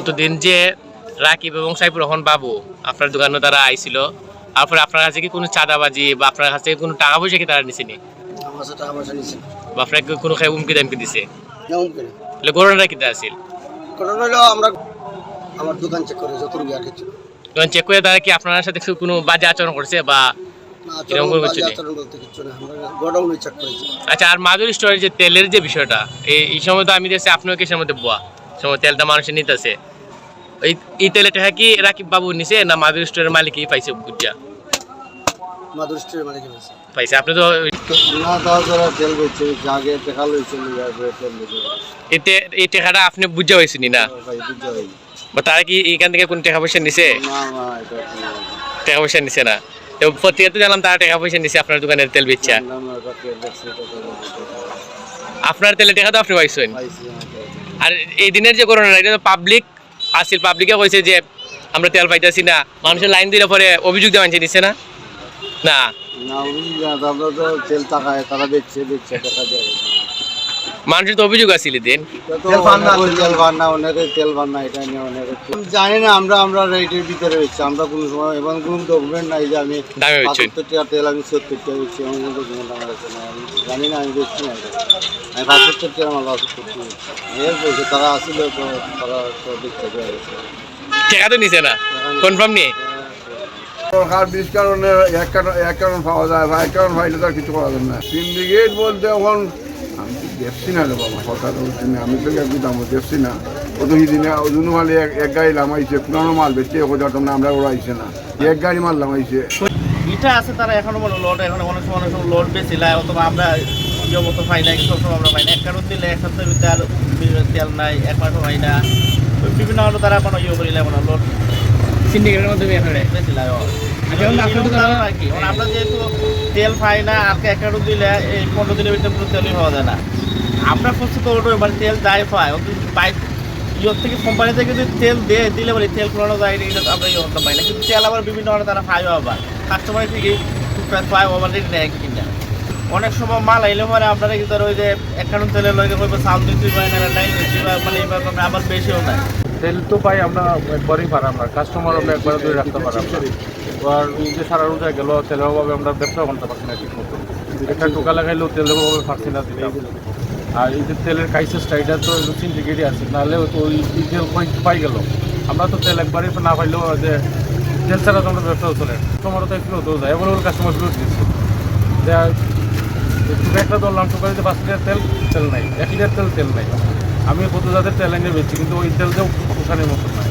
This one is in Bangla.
গতদিন যে রাকিব এবং সাইফুর রহমান বাবু আপনার দোকানে তারা আইছিল, তারপরে আপনার কাছে কি কোনো চাঁদাবাজি বা আপনার কাছে কোনো টাকা পয়সা কি তারা নিছেনি? আমার কাছে টাকা পয়সা নিচ্ছে না। বা আপনাকে কোনো হুমকি দামকি দিছে? যেমন করে তাহলে ঘটনাটা কিটা আছিল? ঘটনা হলো আমরা আমার দোকান চেক করে যত রুগী আটকে ছিল তখন চেক করে তারা কি আপনার সাথে কোনো বাজে আচরণ করছে বা না, এরকম কোনো কিছু নেই? আচরণ বলতে কিছু না, আমরা গোডাউনে চেক করেছি। আচ্ছা, আর মাধুরী স্টোরের যে তেলের যে বিষয়টা, এই সময় তো আমি দেখছি আপনার কেসের মধ্যে বোয়া সময় তেলটা মানুষের নিতেছে, এই তেলের টাকা কি রাকিব বাবু নিছে না মাধুরী স্টোরের মালিকই পাইছে বুঝা? মাধুরী স্টোরের মালিক পাইছে। পাইছে। আপনি তো না দাও যারা তেল বেচছে জাগে দেখা লইছে তেল বেচে এতে এই টাকাটা আপনি বুঝা হয়েছেন না? ভাই বুঝা ভাই বা তারা কি এখান থেকে কোনো টাকা পয়সা নিছে? না না এটা টাকা পয়সা নিছে না? তো প্রতিনিয়ত জানলাম তারা টাকা পয়সা নিছে আপনার দোকানের তেল বেচা। না না তেল বেচছে আপনার তেলের টাকা তো আপনি পাইছেন। পাইছি। আর এই দিনের যে করোনা, এটা তো পাবলিক আসিল, পাবলিকে কইছে যে আমরা তেল পাইতেছি না, মানুষের লাইন দিলে পরে অভিযোগ দিয়ে মানছে নিচ্ছে না? না না আমরা তো তেল টাকায় তারা বেচছে দেখা যায়। মানুষের তো অভিযোগ আসিল দিন। তেল ভান্না অনেকে তেল ভান্না এটা নিয়ে অনেকে জানি না। আমরা রেটের ভিতরে বেচছি, আমরা কোনো সময় এবং কোনো ডকুমেন্ট নাই যে আমি দামে বেচছেন। ৭৫ টাকা তেল আমি ৭০ টাকা বেচছি, এমন কোনো ডকুমেন্ট আমার কাছে নাই। আমি জানি না, আমি বেচছি না এটা। আমি ৭৫ টাকা আমার ৭৫ এর বলছে তারা আসলে তো তারা তো দেখতে পেয়ে গেছে। টাকা তো নিছে না, কনফার্ম নেই। সরকার ২০ কারণে এক কারণ পাওয়া যায় বা এক কারণ পাইলে তো আর কিছু করা যাবে না। সিন্ডিকেট বলতে এখন আমি তো দেখছি না রে বাবা, কথা তো হচ্ছে না। আমি তো একটু দাম দেখছি না। কত দিনে ওজন মালে এক গাড়ি লামাইছে, পুরানো মাল বেচছে তোমরা আমরা ওরা আইছে না, এক গাড়ি মাল লামাইছে। এটা আছে তারা এখনো বড় লোড, এখন অনেক সময় লোড বেশি লাই, অথবা আমরা ইয়ে মতো পাই না, সবসময় আমরা পাই না। এক কারণ দিলে এক সপ্তাহের ভিতরে আর তেল নাই, এক মাসও পাই না। বিভিন্ন হলো তারা কোনো ইয়ে করিলে কোনো লোড সিন্ডিকেটের মাধ্যমে এখানে বেশি লাই আর কি। আমরা যেহেতু তেল পাই না, আর এক কারণ দিলে এই 15 দিনের ভিতরে পুরো তেলই পাওয়া যায় না। আমরা করছি তো ওটা এবার তেল যাই পাই পাই ইয়ের থেকে, কোম্পানি থেকে যদি তেল দিলে বলি তেল পুরানো যায়, এটা আমরা ইয়ে করতে পাই না। কিন্তু তেল আবার বিভিন্ন হলে তারা পাইও, আবার কাস্টমার থেকে পাই আবার রেট নেয় কিনা। অনেক সময় মাল আইলে পরে আপনারা কিন্তু ওই যে এক কারণ তেলের লগে চাল দিতে পাই না, ডাইল দিতে পাই, মানে এইভাবে আবার বেশিও নাই। তেল তো পাই আমরা একবারই পারাম না, কাস্টমার আমরা একবারে ধরে রাখতে পারাম না। এবার এই যে সারা রোজা গেল, তেলের অভাবে আমরা ব্যবসা করতে পারছি না ঠিক মতো। একটা টোকা লাগাইলেও তেলের অভাবে পারছি না দিলাম। আর এই যে তেলের ক্রাইসিসটা, এটা তো সিন্ডিকেটই আছে, নাহলে তো ওই তেল পাই গেল। আমরা তো তেল একবারই না পাইলেও যে তেল ছাড়া তো আমরা ব্যবসাও চলে, কাস্টমারও তো একটু হতেও যায়, এবার কাস্টমার ফেরত দিচ্ছে। একটা ধরলাম টোকা দিতে 5 লিটার তেল নাই, 1 লিটার তেল নাই। আমি কত যাদের তেল এনে বেচছি, কিন্তু ওই তেল দিয়েও পোষানোর মতো নয়।